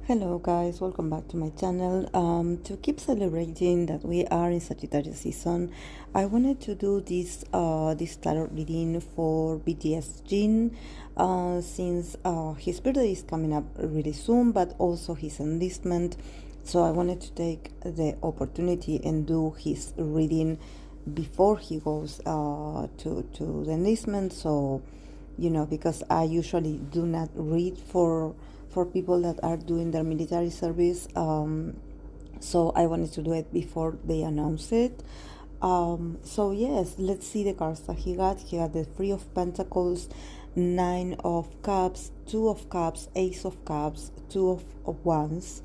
Hello guys, welcome back to my channel. To keep celebrating that we are in Sagittarius season, I wanted to do this tarot reading for BTS JIN, since his birthday is coming up really soon, but also his enlistment. So I wanted to take the opportunity and do his reading before he goes to the enlistment. So because I usually do not read for people that are doing their military service, so I wanted to do it before they announce it. So yes, let's see the cards that he got. He got the Three of Pentacles, Nine of Cups, Two of Cups, Ace of Cups, Two of Wands,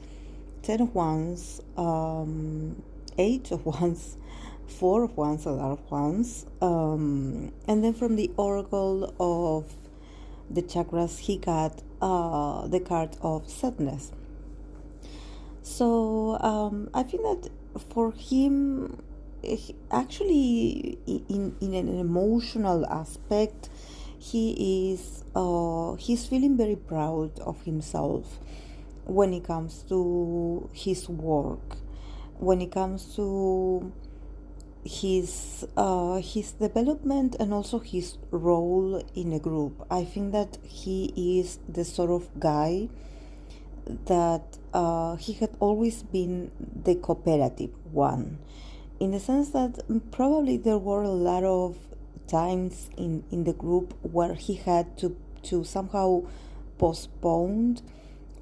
Ten of Wands, Eight of Wands, Four of Wands, a lot of Wands, and then from the Oracle of the chakras he got the card of Sadness. So I think that for him, actually in an emotional aspect, he's feeling very proud of himself when it comes to his work, when it comes to his development, and also his role in a group. I think that he is the sort of guy that he had always been the cooperative one, in the sense that probably there were a lot of times in the group where he had to somehow postpone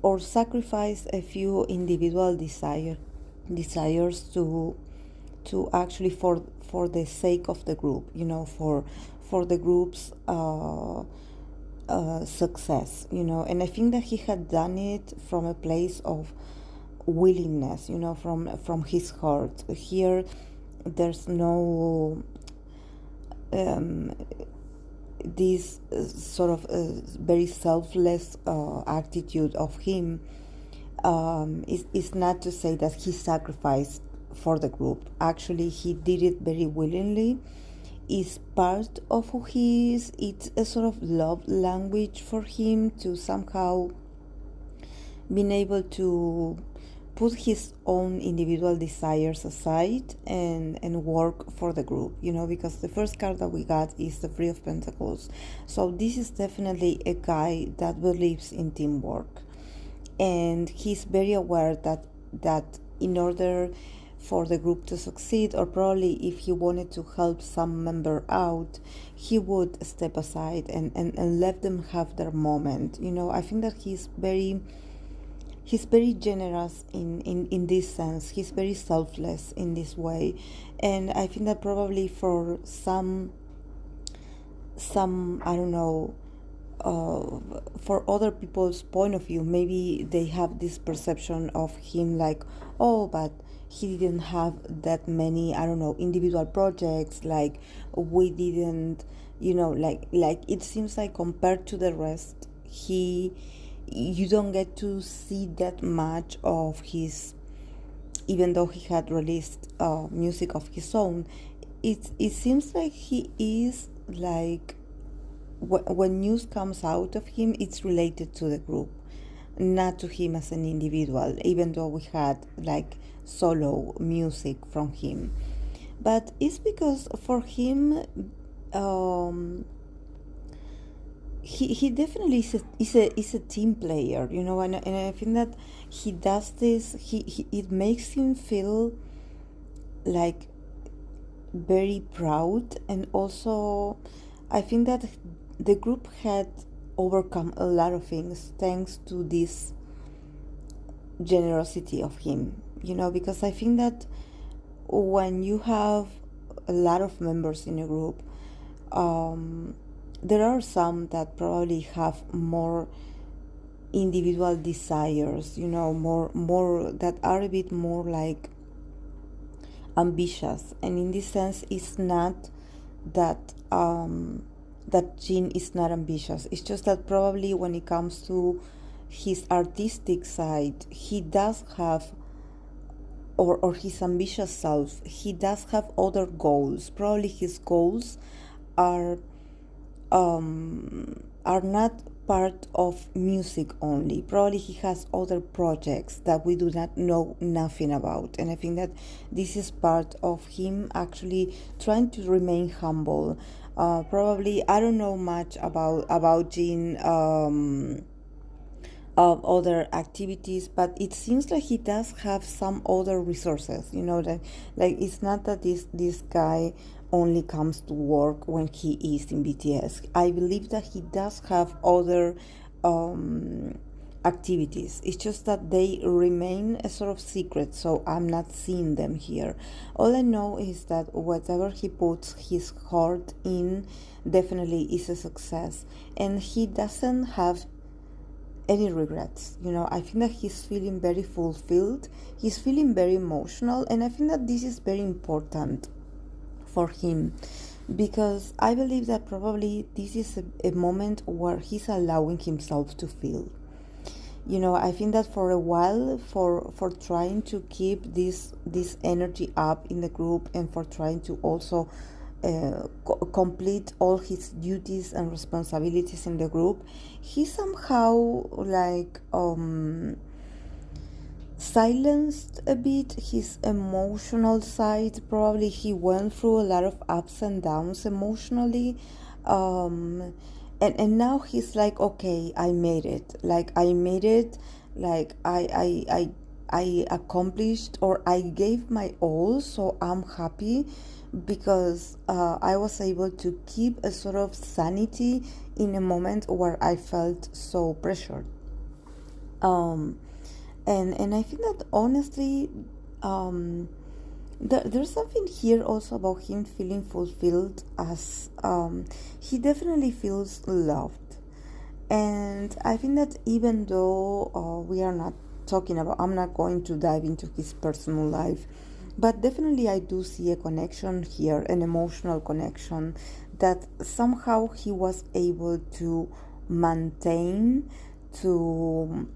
or sacrifice a few individual desires to actually for the sake of the group, for the group's success, and I think that he had done it from a place of willingness, from his heart. Here there's no this sort of very selfless attitude of him. Is not to say that he sacrificed for the group. Actually, he did it very willingly. Is part of who he is. It's a sort of love language for him to somehow being able to put his own individual desires aside and work for the group, because the first card that we got is the Three of Pentacles. So this is definitely a guy that believes in teamwork, and he's very aware that in order for the group to succeed, or probably if he wanted to help some member out, he would step aside and let them have their moment. I think that he's very generous in this sense. He's very selfless in this way, and I think that probably for some I don't know, for other people's point of view, maybe they have this perception of him like, oh, but he didn't have that many, I don't know, individual projects, like we didn't, like it seems like compared to the rest, you don't get to see that much of his, even though he had released music of his own. It seems like he is like, when news comes out of him, it's related to the group, not to him as an individual, even though we had like solo music from him. But it's because for him, he definitely is a team player, and I think that he does this, it makes him feel like very proud. And also I think that the group had overcome a lot of things thanks to this generosity of him, because I think that when you have a lot of members in a group, there are some that probably have more individual desires, more that are a bit more like ambitious. And in this sense, it's not that that Jin is not ambitious. It's just that probably when it comes to his artistic side, he does have, or his ambitious self, he does have other goals. Probably his goals are not part of music only. Probably he has other projects that we do not know nothing about. And I think that this is part of him actually trying to remain humble. Probably I don't know much about Jin of other activities, but it seems like he does have some other resources, that like it's not that this guy only comes to work when he is in BTS. I believe that he does have other activities. It's just that they remain a sort of secret, so I'm not seeing them here. All I know is that whatever he puts his heart in definitely is a success, and he doesn't have any regrets. I think that he's feeling very fulfilled, he's feeling very emotional, and I think that this is very important for him, because I believe that probably this is a moment where he's allowing himself to feel. I think that for a while, for trying to keep this energy up in the group, and for trying to also complete all his duties and responsibilities in the group, he somehow like silenced a bit his emotional side. Probably he went through a lot of ups and downs emotionally, and now he's like, okay, I made it, like I accomplished, or I gave my all, so I'm happy, because I was able to keep a sort of sanity in a moment where I felt so pressured. And I think that honestly, there's something here also about him feeling fulfilled, as he definitely feels loved. And I think that even though we are not talking about, I'm not going to dive into his personal life, but definitely I do see a connection here, an emotional connection, that somehow he was able to maintain, to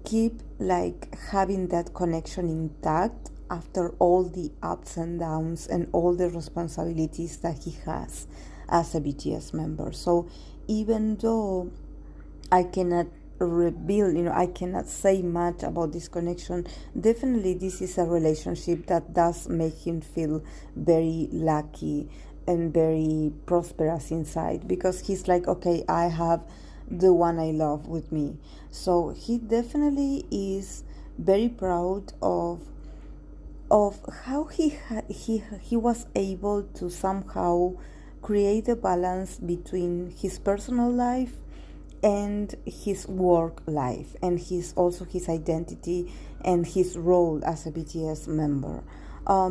keep like having that connection intact after all the ups and downs and all the responsibilities that he has as a BTS member. So even though I cannot reveal, I cannot say much about this connection, definitely this is a relationship that does make him feel very lucky and very prosperous inside, because he's like, okay, I have the one I love with me. So he definitely is very proud of how he was able to somehow create a balance between his personal life and his work life, and his identity and his role as a BTS member.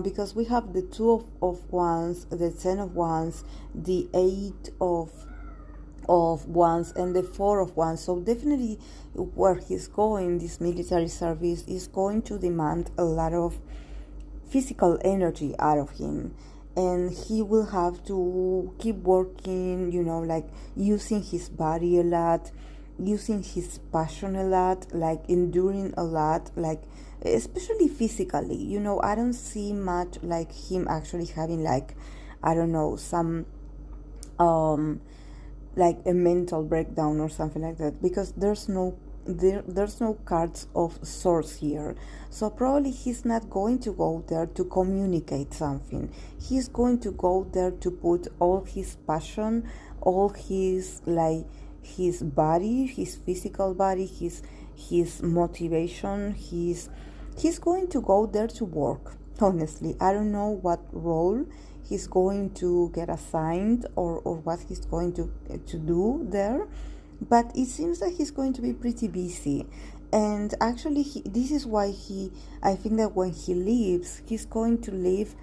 Because we have the two of wands, the 10 of wands, the 8 of wands, and the 4 of wands. So definitely where he's going, this military service is going to demand a lot of physical energy out of him, and he will have to keep working, like using his body a lot, using his passion a lot, like enduring a lot, like especially physically. I don't see much like him actually having, like, I don't know, some like a mental breakdown or something like that, because there's no cards of swords here. So probably he's not going to go there to communicate something. He's going to go there to put all his passion, all his, like, his body, his physical body, his motivation, he's going to go there to work. Honestly, I don't know what role he's going to get assigned, or what he's going to do there, but it seems that he's going to be pretty busy. And actually this is why I think that when he leaves, he's going to leave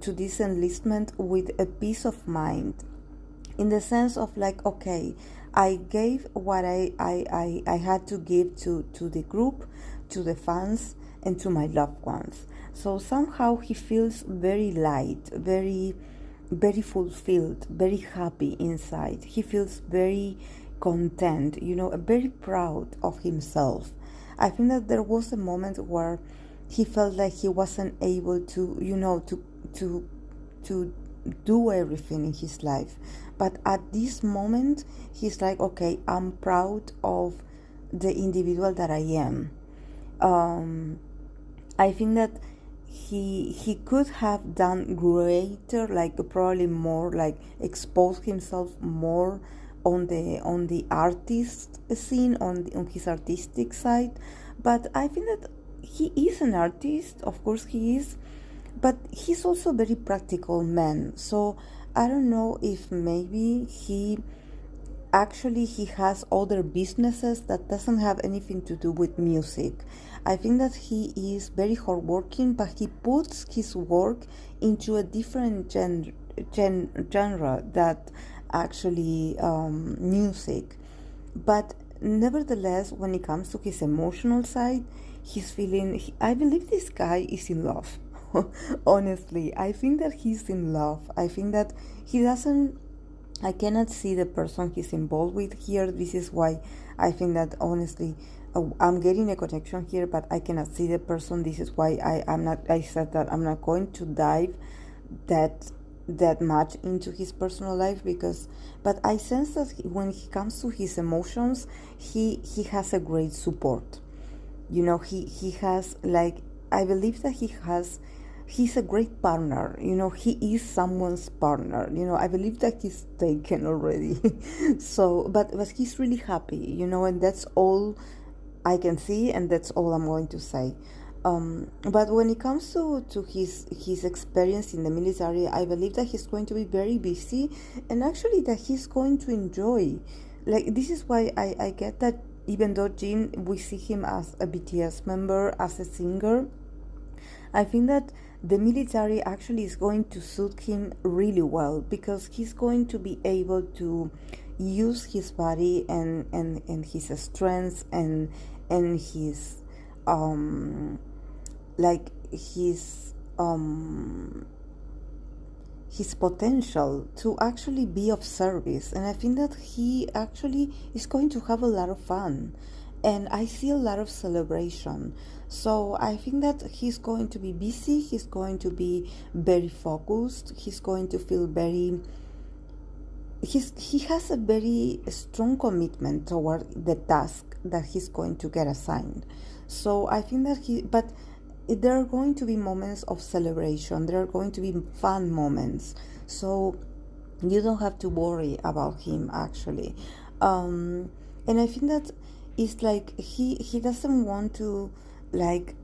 to this enlistment with a peace of mind, in the sense of like, okay, I gave what I had to give to the group, to the fans, and to my loved ones. So somehow he feels very light, very fulfilled, very happy inside. He feels very content, very proud of himself. I think that there was a moment where he felt like he wasn't able to, to do everything in his life. But at this moment, he's like, okay, I'm proud of the individual that I am. I think that he could have done greater, like probably more, like exposed himself more on the artist scene, on his artistic side. But I think that he is an artist, of course he is, but he's also a very practical man. So I don't know if maybe he has other businesses that doesn't have anything to do with music. I think that he is very hardworking, but he puts his work into a different genre that actually music. But nevertheless, when it comes to his emotional side, he's feeling, I believe this guy is in love. Honestly, I think that he's in love. I think that he doesn't, I cannot see the person he's involved with here. This is why I think that honestly, I'm getting a connection here, but I cannot see the person. This is why I said that I'm not going to dive that much into his personal life, because, but I sense that when he comes to his emotions, he has a great support. He has, like, I believe that he's a great partner. He is someone's partner. I believe that he's taken already. So, but he's really happy, and that's all I can see, and that's all I'm going to say. But when it comes to his experience in the military, I believe that he's going to be very busy, and actually that he's going to enjoy. Like, this is why I get that even though Jin, we see him as a BTS member, as a singer, I think that the military actually is going to suit him really well, because he's going to be able to use his body and his strengths and his like his potential to actually be of service. And I think that he actually is going to have a lot of fun, and I see a lot of celebration. So I think that he's going to be busy, he's going to be very focused, he's going to feel very, he has a very strong commitment toward the task that he's going to get assigned. So I think that but there are going to be moments of celebration, there are going to be fun moments, so you don't have to worry about him actually. And I think that it's like he doesn't want to, like,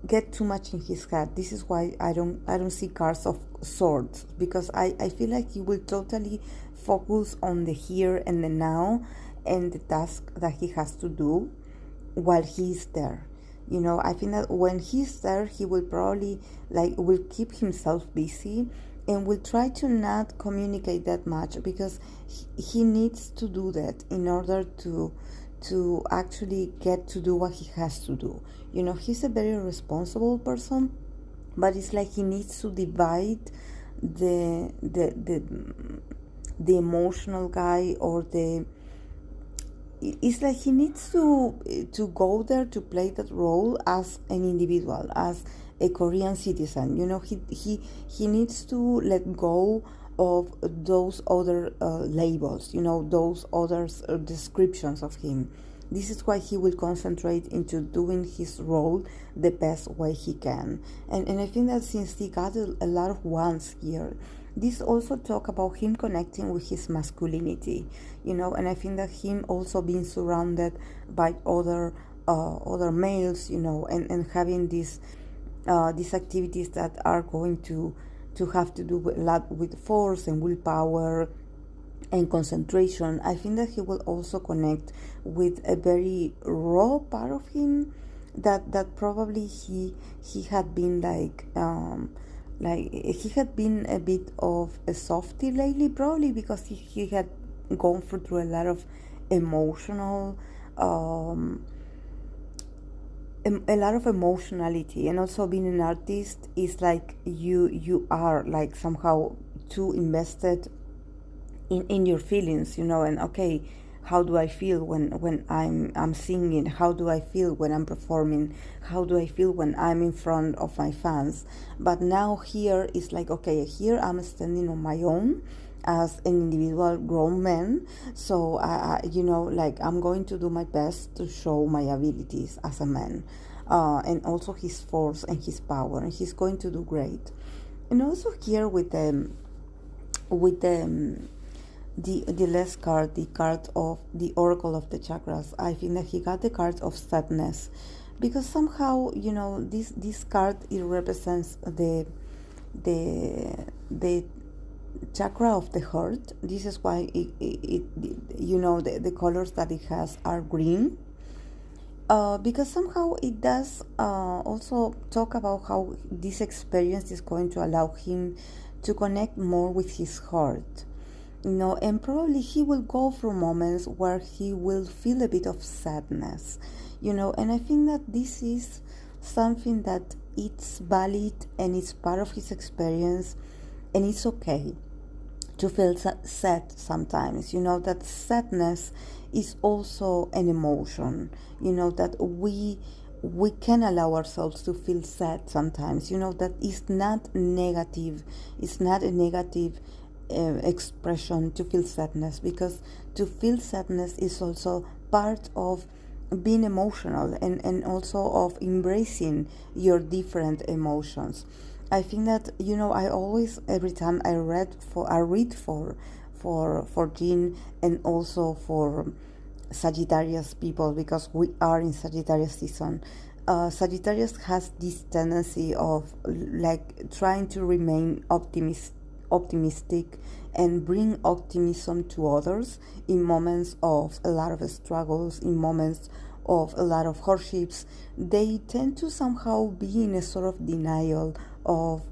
get too much in his head. This is why I don't see cards of swords, because I feel like he will totally focus on the here and the now and the task that he has to do while he's there. I think that when he's there, he will probably, like, will keep himself busy and will try to not communicate that much, because he needs to do that in order to actually get to do what he has to do. He's a very responsible person, but it's like he needs to divide the emotional guy, or it's like he needs to go there to play that role as an individual, as a Korean citizen. He needs to let go of those other labels, those other descriptions of him. This is why he will concentrate into doing his role the best way he can. And I think that since he got a lot of wands here, this also talk about him connecting with his masculinity, and I think that him also being surrounded by other males, and having these activities that are going to have to do a lot with force and willpower and concentration. I think that he will also connect with a very raw part of him that probably he had been like he had been a bit of a softie lately, probably because he had gone through a lot of emotional a lot of emotionality. And also being an artist is like you are like somehow too invested in your feelings, and okay, how do I feel when I'm singing, how do I feel when I'm performing, how do I feel when I'm in front of my fans. But now here is like, okay, here I'm standing on my own as an individual grown man, so like I'm going to do my best to show my abilities as a man, and also his force and his power, and he's going to do great. And also here with the last card, the card of the Oracle of the Chakras, I think that he got the card of sadness, because somehow, this card, it represents the chakra of the heart. This is why the colors that it has are green, because somehow it does also talk about how this experience is going to allow him to connect more with his heart, and probably he will go through moments where he will feel a bit of sadness, and I think that this is something that it's valid and it's part of his experience, and it's okay to feel sad sometimes. That sadness is also an emotion, that we can allow ourselves to feel sad sometimes, that is not negative. It's not a negative expression to feel sadness, because to feel sadness is also part of being emotional, and also of embracing your different emotions. I think that I always, every time I read for Jin, and also for Sagittarius people, because we are in Sagittarius season. Sagittarius has this tendency of like trying to remain optimistic and bring optimism to others in moments of a lot of struggles, in moments of a lot of hardships. They tend to somehow be in a sort of denial of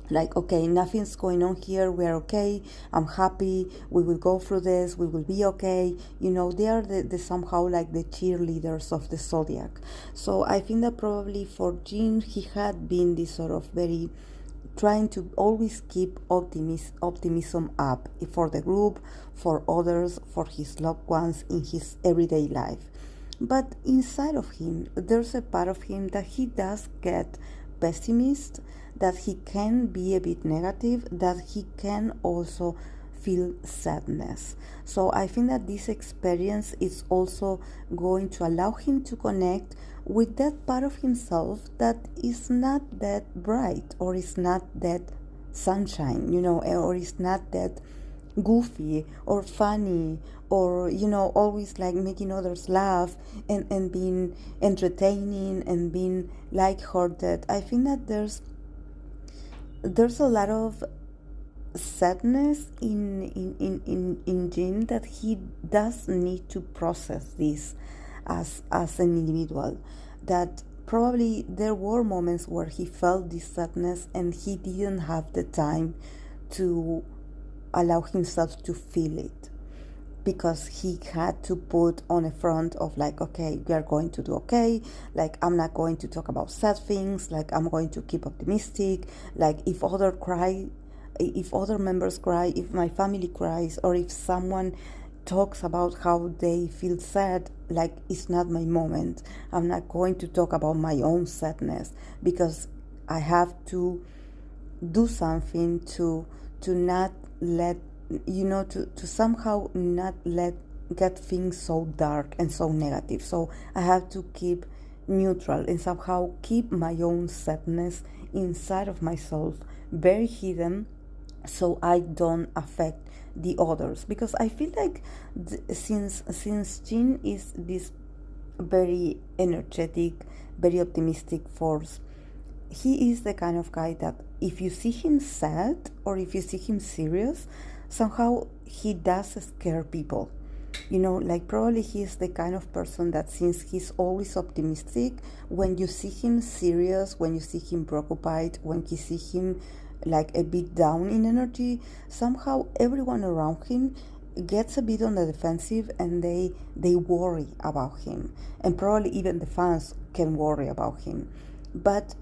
like, okay, nothing's going on here, we're okay, I'm happy, we will go through this, we will be okay. They are the somehow like the cheerleaders of the zodiac. So I think that probably for Jin, he had been this sort of very trying to always keep optimism up for the group, for others, for his loved ones in his everyday life. But inside of him, there's a part of him that he does get pessimist, that he can be a bit negative, that he can also feel sadness. So I think that this experience is also going to allow him to connect with that part of himself that is not that bright, or is not that sunshine, or is not that goofy or funny, or always like making others laugh, and being entertaining and being lighthearted. I think that there's a lot of sadness in Jin, that he does need to process this as an individual, that probably there were moments where he felt this sadness and he didn't have the time to allow himself to feel it, because he had to put on a front of like, okay, we are going to do okay, like I'm not going to talk about sad things, like I'm going to keep optimistic, like if other members cry, if my family cries, or if someone talks about how they feel sad, like it's not my moment. I'm not going to talk about my own sadness, because I have to do something to not let to somehow not let get things so dark and so negative. So I have to keep neutral and somehow keep my own sadness inside of myself, very hidden, so I don't affect the others. Because I feel like since Jin is this very energetic, very optimistic force, he is the kind of guy that if you see him sad, or if you see him serious, somehow he does scare people. Like probably he is the kind of person that, since he's always optimistic, when you see him serious, when you see him preoccupied, when you see him like a bit down in energy, somehow everyone around him gets a bit on the defensive, and they worry about him, and probably even the fans can worry about him. But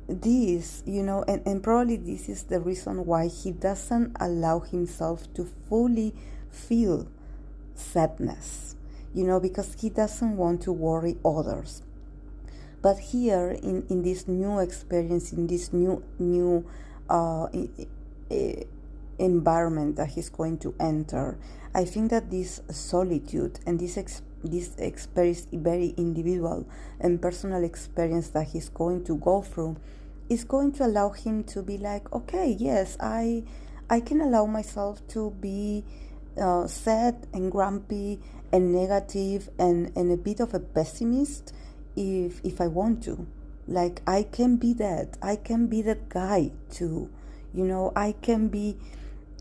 this, and probably this is the reason why he doesn't allow himself to fully feel sadness, because he doesn't want to worry others. But here in this new experience, in this new environment that he's going to enter, I think that this solitude and this experience, very individual and personal experience that he's going to go through, is going to allow him to be like, okay, yes, I can allow myself to be sad and grumpy and negative and a bit of a pessimist if I want to. Like, I can be that. I can be that guy too. I can be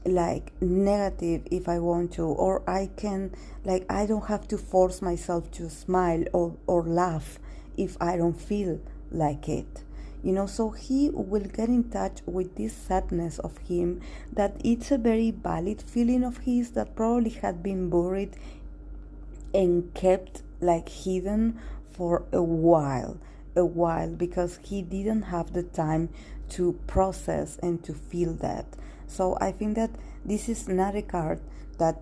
like negative if I want to, or I can, like, I don't have to force myself to smile or laugh if I don't feel like it. So he will get in touch with this sadness of him, that it's a very valid feeling of his that probably had been buried and kept like hidden for a while, because he didn't have the time to process and to feel that. So I think that this is not a card that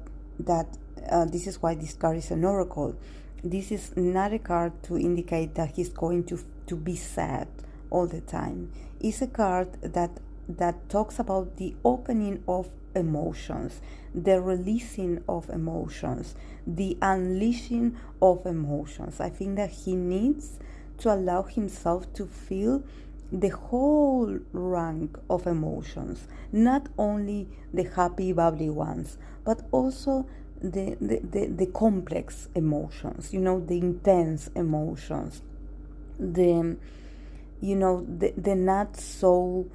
this is why this card is an oracle. This is not a card to indicate that he's going to be sad all the time. It's a card that talks about the opening of emotions, the releasing of emotions, the unleashing of emotions. I think that he needs to allow himself to feel the whole rank of emotions, not only the happy, bubbly ones, but also the complex emotions, the intense emotions, the the not so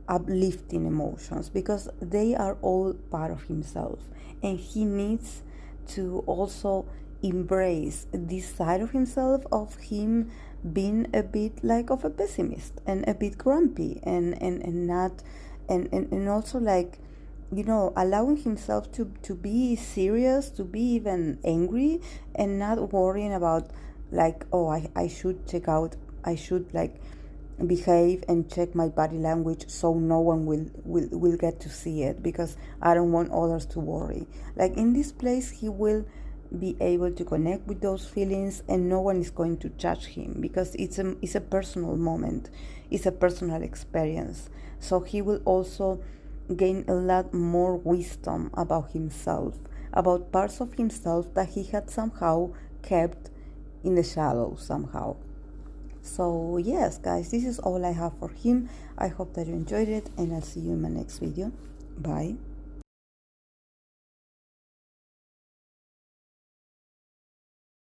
uplifting emotions, because they are all part of himself, and he needs to also embrace this side of himself, of him being a bit like of a pessimist and a bit grumpy and not and also like allowing himself to be serious, to be even angry, and not worrying about like, oh, I should check out, I should like behave and check my body language so no one will get to see it, because I don't want others to worry. Like, in this place he will be able to connect with those feelings, and no one is going to judge him, because it's a personal moment, it's a personal experience. So he will also gain a lot more wisdom about himself, about parts of himself that he had somehow kept in the shadows somehow. So yes, guys, this is all I have for him. I hope that you enjoyed it, and I'll see you in my next video. Bye.